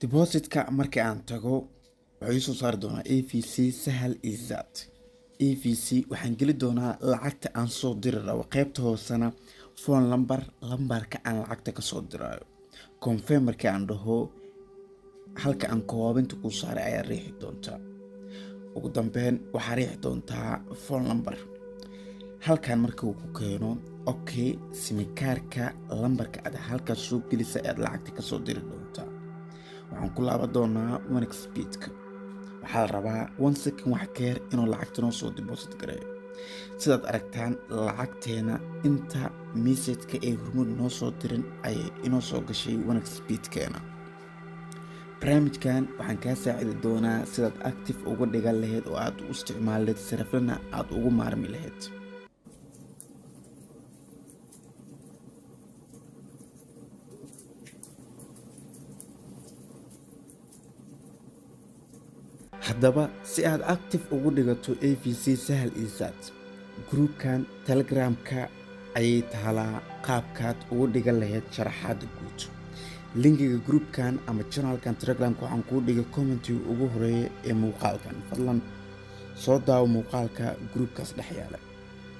depositka markii aan tago waxay soo saari doonaa AVC sahal izat. AVC waxaan geli doonaa lacagta aan soo diri rabo qaybta hoosena phone number lambarka aan lacagta ka soo dirayo. Confirm markii aan dhaho halka aan koobinta ku saaray ayaa riixi doontaa. ugu dambeyn waxaa riixi doontaa phone number. halkan markii uu ku keeno okay simikaarka lambarka aad halka soo gelisa aad lacagta ka soo diri doontaa. waxaan ku laaban doonaa one speedka. waxaa la rabaa 1 second wax ka yar inuu lacagta noo soo deposit gareeyo. sidaad aragtaan lacagteena inta message-ka ee hormuud noo soo dirin ayay inoo soo gashay one speedkeena. barnaamijkan waxaan kaa saacidi doonaa sidaad active uga dhigan lahayd oo aad u isticmaali lahayd sariflana aad ugu maarmi lahayd. haddaba si aad active ugu dhigato AVC sahal izat groupkan telegramka ayay taalaa qaabkaad ugu dhigan lahayd sharaxaada guud. linkiga groupkan ama channelkan telegramka waxaan kuu dhigay commentiga ugu horeeya ee muuqaalkan. fadlan soo daawo muuqaalka groupkaas dhex yaala.